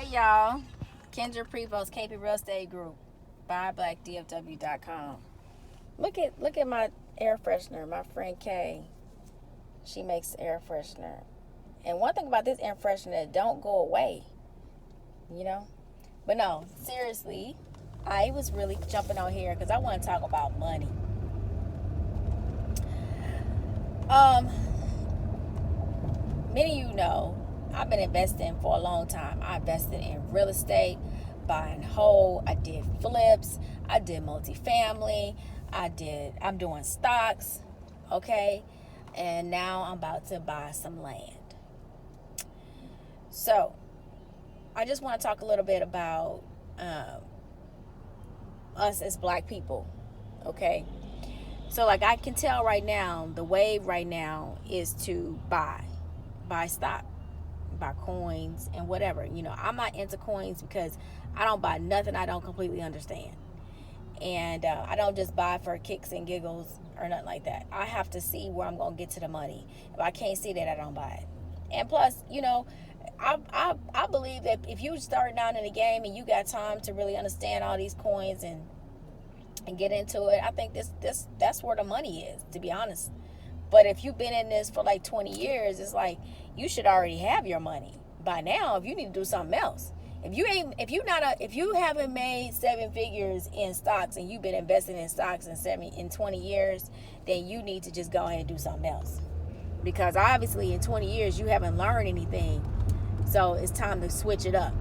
Hey y'all, Kendra Prevost, KP Real Estate Group, buyblackdfw.com. Look at my air freshener. My friend Kay, she makes air freshener. And one thing about this air freshener, it don't go away, you know? But no, seriously, I was really jumping on here because I want to talk about money. Many of you know I've been investing for a long time. I invested in real estate, buying whole. I did flips. I did multifamily. I'm doing stocks, okay? And now I'm about to buy some land. So, I just want to talk a little bit about us as black people, okay? So, like, I can tell right now, the wave right now is to buy stock, buy coins and whatever. You know, I'm not into coins because I don't buy nothing I don't completely understand. And I don't just buy for kicks and giggles or nothing like that. I have to see where I'm going to get to the money. If I can't see that, I don't buy it. And plus, you know, I believe that if you start down in the game and you got time to really understand all these coins and get into it, I think that's where the money is, to be honest. But if you've been in this for like 20 years, it's like you should already have your money by now. If you need to do something else, if you haven't made 7 figures in stocks and you've been investing in stocks in 20 years, then you need to just go ahead and do something else. Because obviously in 20 years you haven't learned anything, so it's time to switch it up.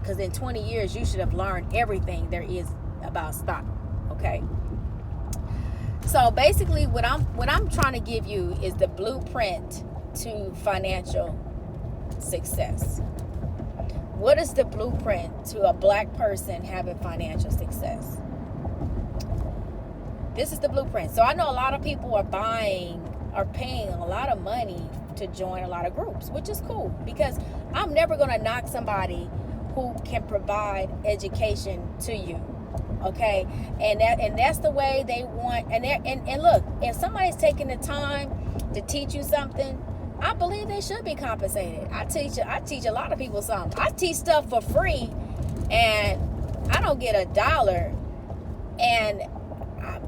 Because in 20 years you should have learned everything there is about stock. Okay. So basically what I'm trying to give you is the blueprint to financial success. What is the blueprint to a black person having financial success? This is the blueprint. So I know a lot of people are paying a lot of money to join a lot of groups, which is cool, because I'm never going to knock somebody who can provide education to you. Okay, and that's the way they want. And look, if somebody's taking the time to teach you something, I believe they should be compensated. I teach a lot of people something. I teach stuff for free, and I don't get $1. And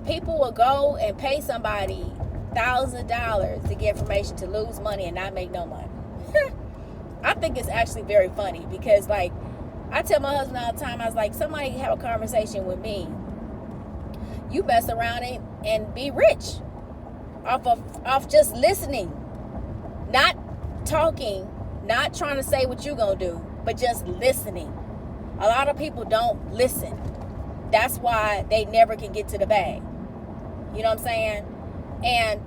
people will go and pay somebody $1,000 to get information to lose money and not make no money. I think it's actually very funny because, like, I tell my husband all the time, I was like, somebody have a conversation with me. You mess around and be rich off just listening, not talking, not trying to say what you're going to do, but just listening. A lot of people don't listen. That's why they never can get to the bag. You know what I'm saying? And,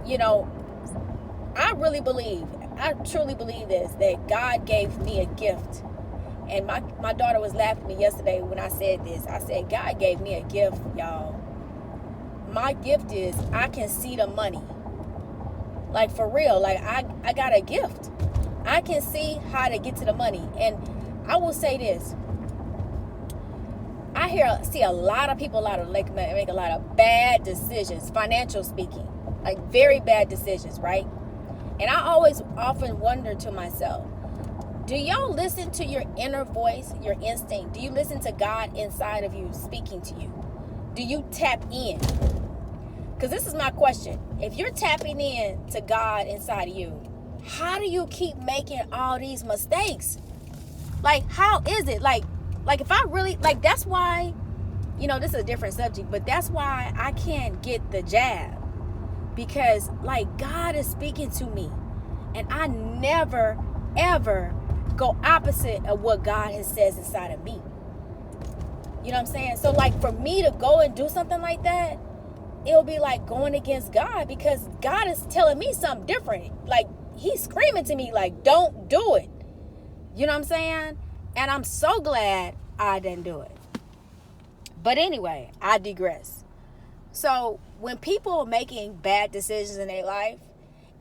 you know, I truly believe this, that God gave me a gift. And my daughter was laughing at me yesterday when I said this. I said, God gave me a gift, y'all. My gift is I can see the money. Like, for real. Like, I got a gift. I can see how to get to the money. And I will say this. I see a lot of people make a lot of bad decisions, financial speaking. Like, very bad decisions, right? And I often wonder to myself, do y'all listen to your inner voice, your instinct? Do you listen to God inside of you speaking to you? Do you tap in? Because this is my question. If you're tapping in to God inside of you, how do you keep making all these mistakes? Like, how is it? Like if I really, like, that's why, you know, this is a different subject, but that's why I can't get the jab. Because, like, God is speaking to me. And I never, ever go opposite of what God has says inside of me. You know what I'm saying? So, like, for me to go and do something like that, it'll be like going against God, because God is telling me something different. Like, he's screaming to me, like, don't do it. You know what I'm saying? And I'm so glad I didn't do it. But anyway, I digress. So when people are making bad decisions in their life,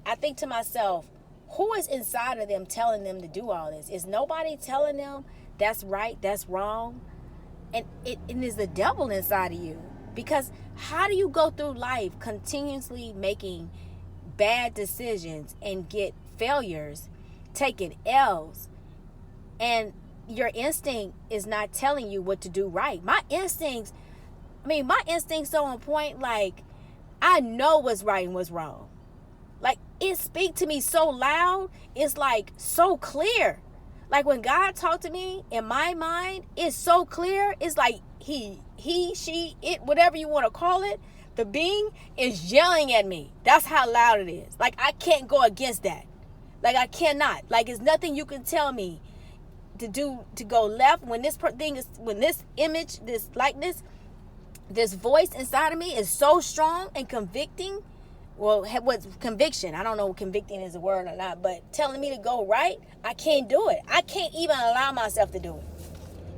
I think to myself, who is inside of them telling them to do all this? Is nobody telling them that's right, that's wrong? And it is the devil inside of you. Because how do you go through life continuously making bad decisions and get failures, taking L's, and your instinct is not telling you what to do right. My instincts so on point. Like, I know what's right and what's wrong. Like, it speak to me so loud. It's like so clear. Like, when God talked to me, in my mind, it's so clear. It's like he, she, it, whatever you want to call it, the being is yelling at me. That's how loud it is. Like, I can't go against that. Like, I cannot. Like, it's nothing you can tell me to do to go left when this when this image, this likeness, this voice inside of me is so strong and convicting. Well, what's conviction? I don't know if convicting is a word or not, but telling me to go right, I can't do it. I can't even allow myself to do it.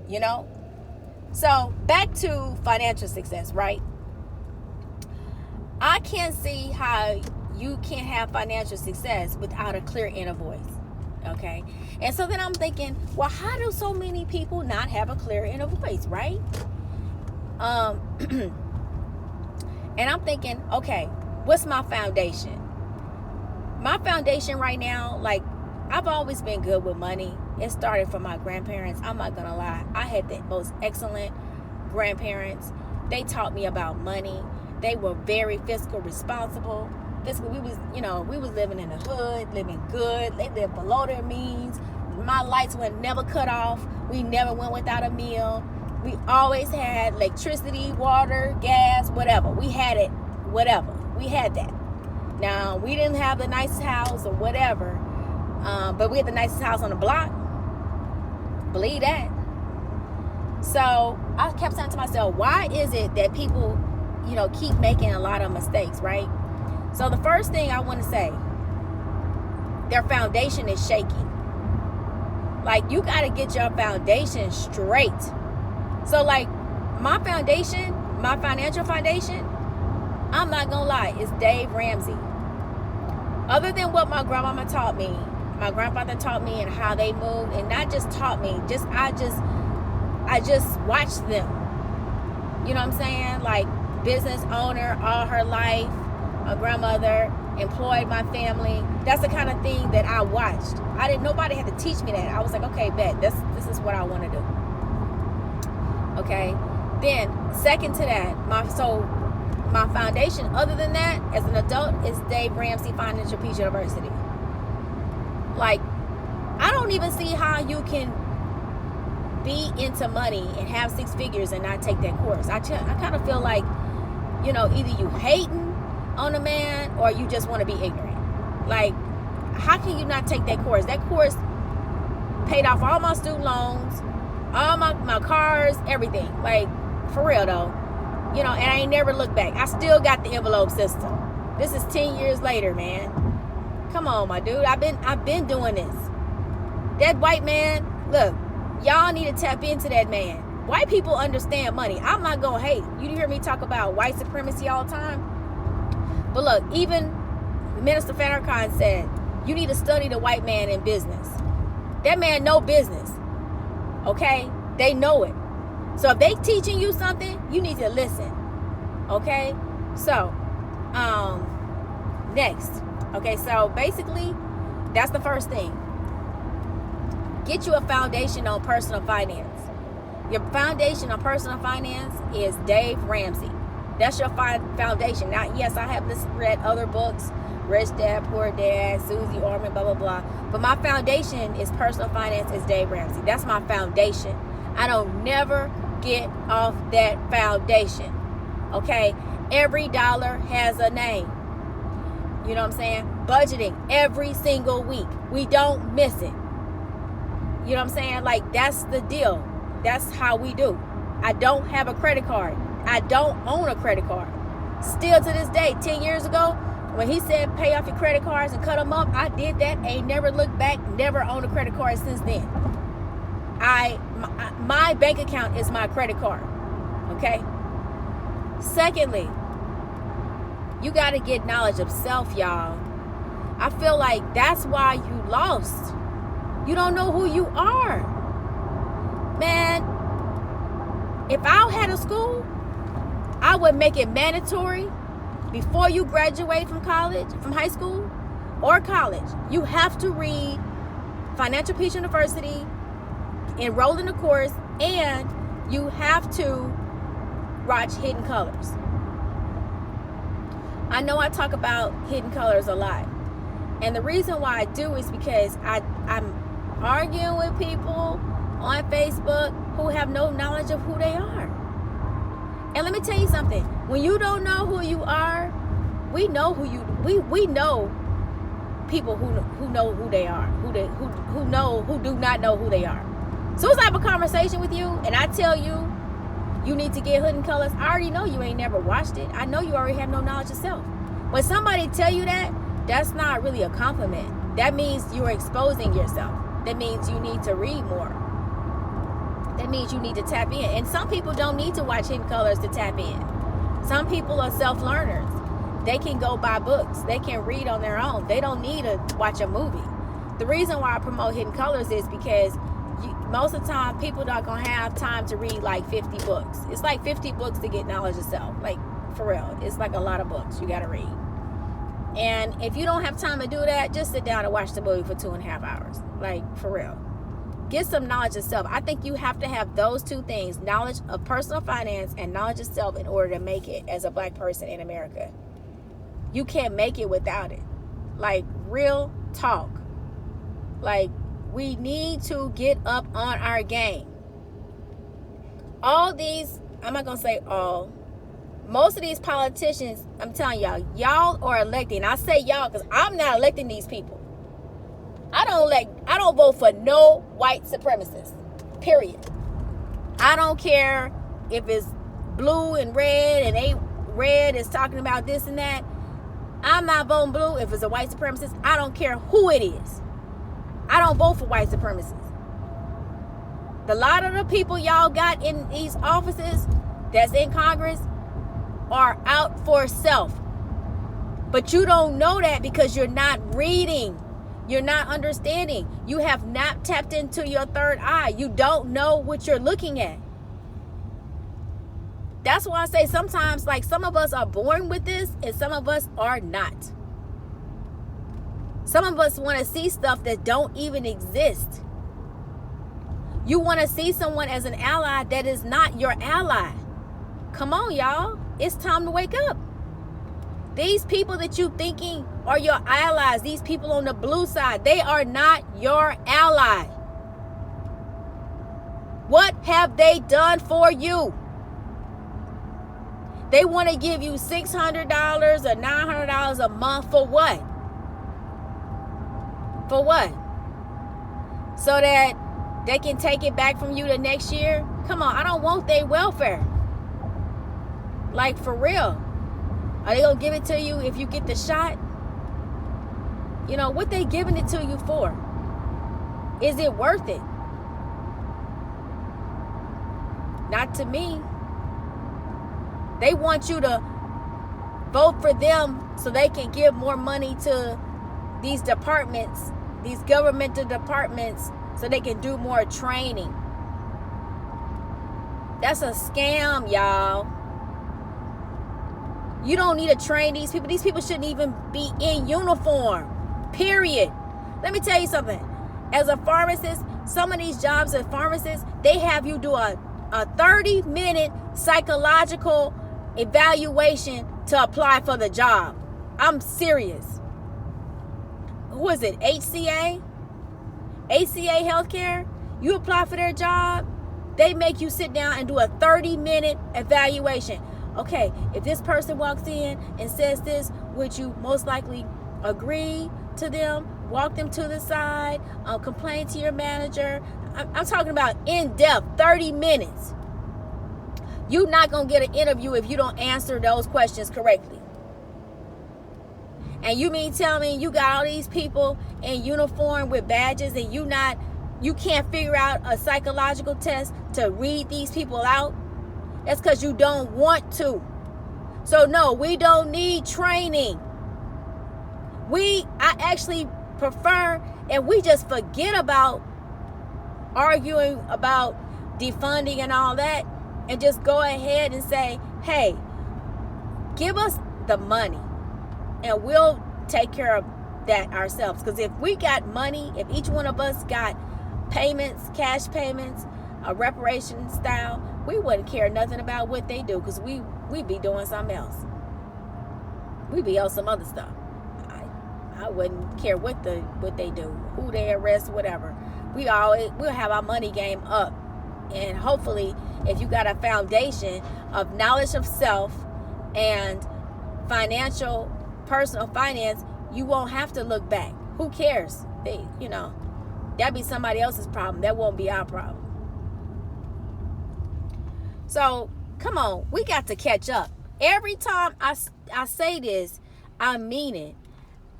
You know? So, back to financial success, right? I can't see how you can't have financial success without a clear inner voice. Okay? And so then I'm thinking, well, how do so many people not have a clear inner voice, right? And I'm thinking, okay, what's my foundation? My foundation right now, like, I've always been good with money. It started from my grandparents. I'm not gonna lie. I had the most excellent grandparents. They taught me about money. They were very fiscal responsible. We was living in the hood, living good. They lived below their means. My lights were never cut off. We never went without a meal. We always had electricity, water, gas, whatever. We had it, whatever. We had that. Now, we didn't have the nicest house or whatever, but we had the nicest house on the block. Believe that. So I kept saying to myself, why is it that people, keep making a lot of mistakes, right? So the first thing I want to say, their foundation is shaky. Like, you got to get your foundation straight. So, like, my foundation, my financial foundation, I'm not going to lie, is Dave Ramsey. Other than what my grandmama taught me, my grandfather taught me, and how they moved, and not just taught me, I just watched them. You know what I'm saying? Like, business owner all her life. My grandmother employed my family. That's the kind of thing that I watched. Nobody had to teach me that. I was like, okay, bet, this is what I want to do. Okay. Then, second to that, my foundation, other than that, as an adult, is Dave Ramsey Financial Peace University. Like, I don't even see how you can be into money and have six figures and not take that course. I kind of feel like, either you hating on a man or you just want to be ignorant. Like, how can you not take that course? That course paid off all my student loans, all my cars, everything. Like, for real though. And I ain't never looked back. I still got the envelope system. This is 10 years later, man. Come on, my dude. I've been doing this. That white man, look, y'all need to tap into that man. White people understand money. I'm not gonna hate. You hear me talk about white supremacy all the time. But look, even Minister Farrakhan said, you need to study the white man in business. That man know business. Okay? They know it. So if they teaching you something, you need to listen. Okay? So, next. Okay, so basically, that's the first thing. Get you a foundation on personal finance. Your foundation on personal finance is Dave Ramsey. That's your foundation. Now, yes, I have read other books, Rich Dad, Poor Dad, Susie Orman, blah, blah, blah. But my foundation is personal finance, is Dave Ramsey. That's my foundation. I don't never get off that foundation. Okay? Every dollar has a name. You know what I'm saying? Budgeting every single week. We don't miss it. You know what I'm saying? Like, that's the deal. That's how we do. I don't have a credit card. I don't own a credit card. Still to this day, 10 years ago, when he said pay off your credit cards and cut them up, I did that. Ain't never looked back. Never owned a credit card since then. My bank account is my credit card. Okay? Secondly, you got to get knowledge of self, y'all. I feel like that's why you lost. You don't know who you are. Man, if I had a school, I would make it mandatory before you graduate from college, from high school or college. You have to read Financial Peace University, enroll in the course, and you have to watch Hidden Colors. I know I talk about Hidden Colors a lot. And the reason why I do is because I'm arguing with people on Facebook who have no knowledge of who they are. And let me tell you something. When you don't know who you are, we know we know people who know who they are, who do not know who they are. As soon as I have a conversation with you and I tell you you need to get Hidden Colors, I already know you ain't never watched it. I know you already have no knowledge yourself. When somebody tell you that, that's not really a compliment. That means you're exposing yourself. That means you need to read more. That means you need to tap in. And some people don't need to watch Hidden Colors to tap in. Some people are self-learners. They can go buy books. They can read on their own. They don't need to watch a movie. The reason why I promote Hidden Colors is because most of the time people not going to have time to read like 50 books. It's like 50 books to get knowledge yourself. Like, for real. It's like a lot of books you got to read. And if you don't have time to do that, just sit down and watch the movie for 2.5 hours. Like, for real. Get some knowledge yourself. I think you have to have those two things, knowledge of personal finance and knowledge of self, in order to make it as a black person in America. You can't make it without it. Like, real talk. Like, we need to get up on our game. All these, I'm not going to say all, most of these politicians, I'm telling y'all are electing. I say y'all because I'm not electing these people. I don't vote for no white supremacists. Period. I don't care if it's blue and red and red is talking about this and that. I'm not voting blue if it's a white supremacist. I don't care who it is. I don't vote for white supremacists. A lot of the people y'all got in these offices that's in Congress are out for self. But you don't know that because you're not reading. You're not understanding. You have not tapped into your third eye. You don't know what you're looking at. That's why I say sometimes, like, some of us are born with this and some of us are not. Some of us want to see stuff that don't even exist. You want to see someone as an ally that is not your ally. Come on, y'all. It's time to wake up. These people that you thinking are your allies, these people on the blue side, they are not your ally. What have they done for you? They want to give you $600 or $900 a month for what? For what? So that they can take it back from you the next year? Come on, I don't want their welfare. Like, for real. Are they going to give it to you if you get the shot? You know, what they giving it to you for? Is it worth it? Not to me. They want you to vote for them so they can give more money to these departments, these governmental departments, so they can do more training. That's a scam, y'all. You don't need to train these people. These people shouldn't even be in uniform. Period. Let me tell you something. As a pharmacist, some of these jobs as pharmacists, they have you do a 30-minute psychological evaluation to apply for the job. I'm serious. Who is it? HCA Healthcare? You apply for their job, they make you sit down and do a 30-minute evaluation. Okay, if this person walks in and says this, would you most likely agree to them, walk them to the side, complain to your manager? I'm talking about in-depth, 30 minutes. You're not going to get an interview if you don't answer those questions correctly. And you mean tell me you got all these people in uniform with badges and you can't figure out a psychological test to read these people out? That's because you don't want to. So no, we don't need training. I actually prefer, and we just forget about arguing about defunding and all that, and just go ahead and say, hey, give us the money and we'll take care of that ourselves. Because if we got money, if each one of us got payments, cash payments, reparation style, we wouldn't care nothing about what they do, because we be doing something else. We be on some other stuff. I wouldn't care what they do, who they arrest, whatever. We'll have our money game up. And hopefully, if you got a foundation of knowledge of self and personal finance, you won't have to look back. Who cares? That'd be somebody else's problem. That won't be our problem. So, come on, we got to catch up. Every time I say this, I mean it.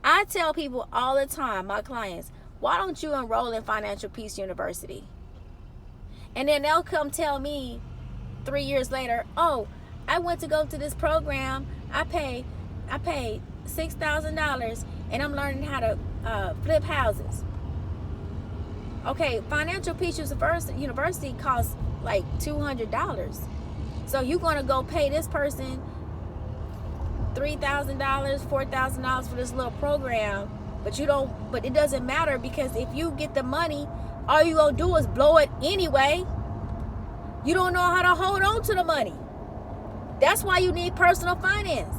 I tell people all the time, my clients, why don't you enroll in Financial Peace University? And then they'll come tell me 3 years later, oh, I went to go to this program. I paid $6,000 and I'm learning how to flip houses. Okay, Financial Peace University costs like $200. So you're going to go pay this person $3,000, $4,000 for this little program, but it doesn't matter, because if you get the money, all you gonna do is blow it anyway. You don't know how to hold on to the money. That's why you need personal finance.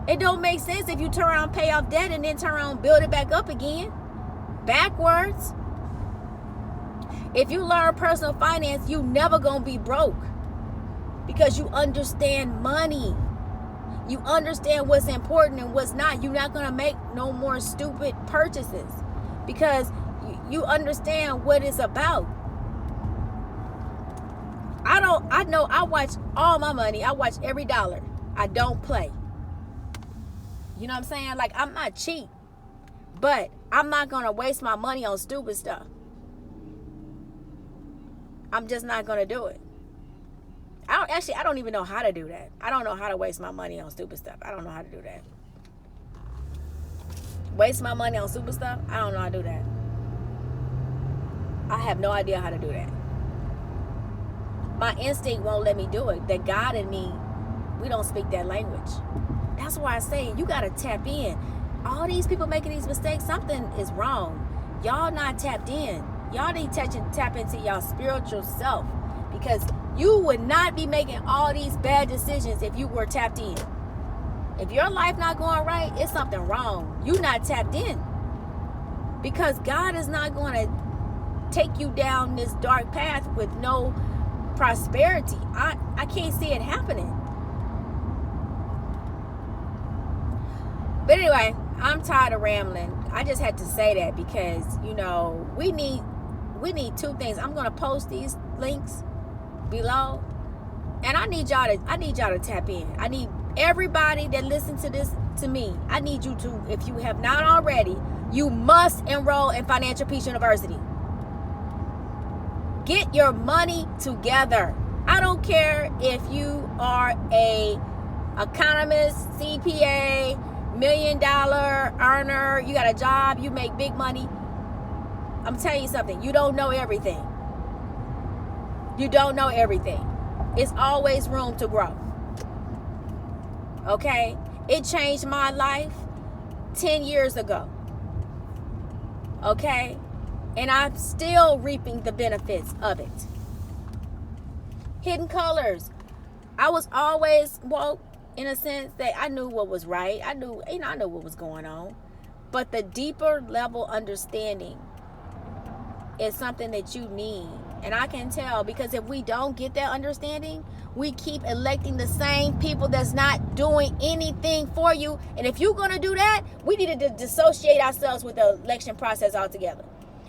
It don't make sense if you turn around, pay off debt, and then turn around and build it back up again, backwards. If you learn personal finance, you never gonna be broke, because you understand money. You understand what's important and what's not. You're not going to make no more stupid purchases, because you understand what it's about. I watch all my money. I watch every dollar. I don't play. You know what I'm saying? Like, I'm not cheap, but I'm not going to waste my money on stupid stuff. I'm just not going to do it. I don't even know how to do that. I don't know how to waste my money on stupid stuff. I don't know how to do that. Waste my money on stupid stuff? I don't know how to do that. I have no idea how to do that. My instinct won't let me do it. The God in me, we don't speak that language. That's why I say you got to tap in. All these people making these mistakes, something is wrong. Y'all not tapped in. Y'all need to tap into y'all spiritual self, because you would not be making all these bad decisions if you were tapped in. If your life not going right, it's something wrong. You not tapped in, because God is not going to take you down this dark path with no prosperity. I can't see it happening. But anyway, I'm tired of rambling. I just had to say that because, we need two things. I'm going to post these links below, and I need y'all to tap in. I need everybody that listens to this, to me, I need you to, if you have not already, you must enroll in Financial Peace University. Get your money together. I don't care if you are a economist, CPA, $1 million earner, you got a job, you make big money. I'm telling you something, you don't know everything. You don't know everything. It's always room to grow. Okay? It changed my life 10 years ago. Okay? And I'm still reaping the benefits of it. Hidden colors. I was always woke in a sense that I knew what was right. I knew what was going on. But the deeper level understanding is something that you need. And I can tell, because if we don't get that understanding, we keep electing the same people that's not doing anything for you. And if you're going to do that, we need to dissociate ourselves with the election process altogether.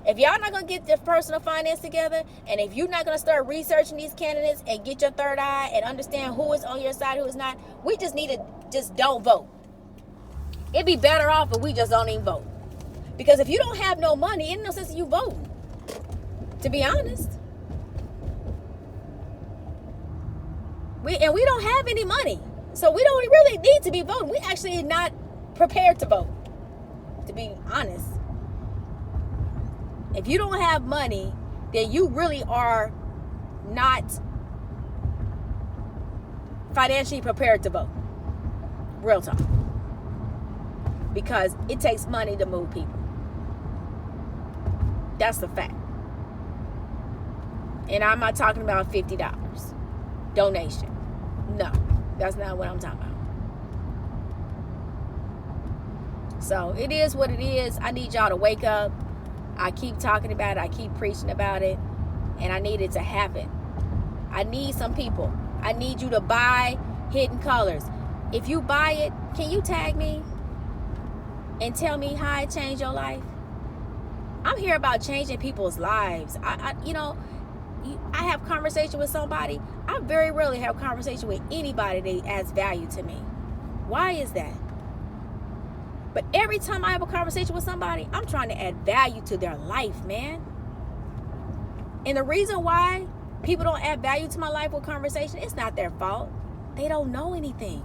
If y'all not going to get your personal finance together, and if you're not going to start researching these candidates and get your third eye and understand who is on your side, who is not, we just need to just don't vote. It'd be better off if we just don't even vote. Because if you don't have no money, it ain't no sense in you voting. To be honest. We don't have any money. So we don't really need to be voting. We actually not prepared to vote. To be honest. If you don't have money, then you really are not financially prepared to vote. Real talk. Because it takes money to move people. That's the fact. And I'm not talking about $50 donation. No, that's not what I'm talking about. So it is what it is. I need y'all to wake up. I keep talking about it. I keep preaching about it. And I need it to happen. I need some people. I need you to buy Hidden Colors. If you buy it, can you tag me and tell me how it changed your life? I'm here about changing people's lives. I have conversation with somebody. I very rarely have conversation with anybody that adds value to me. Why is that? But every time I have a conversation with somebody, I'm trying to add value to their life, man. And the reason why people don't add value to my life with conversation, it's not their fault. They don't know anything.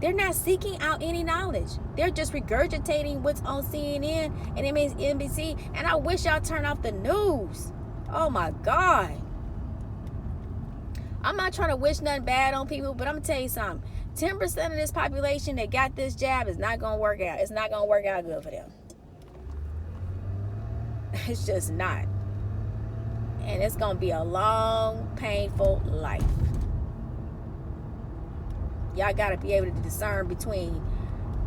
They're not seeking out any knowledge. They're just regurgitating what's on CNN and MSNBC. And I wish y'all turn off the news. Oh my God. I'm not trying to wish nothing bad on people, but I'm going to tell you something. 10% of this population that got this jab is not going to work out. It's not going to work out good for them. It's just not. And it's going to be a long, painful life. Y'all got to be able to discern between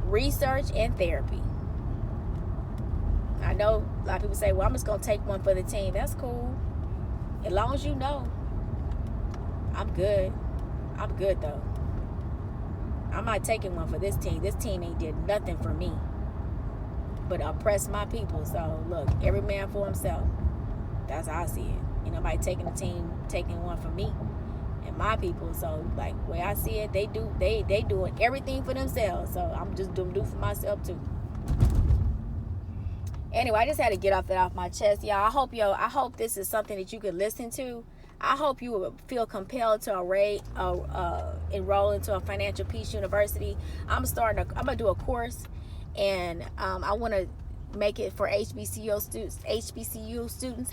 research and therapy. I know a lot of people say, well, I'm just going to take one for the team. That's cool. As long as you know. I'm good. I'm good, though. I'm not taking one for this team. This team ain't did nothing for me but oppress my people. So, look, every man for himself. That's how I see it. Ain't nobody taking a team, taking one for me and my people. So, like, the way I see it, they doing everything for themselves. So, I'm just do for myself, too. Anyway, I just had to get off my chest, y'all. I hope this is something that you could listen to. I hope you will feel compelled to enroll into a Financial Peace University. I'm gonna do a course, and I want to make it for HBCU students.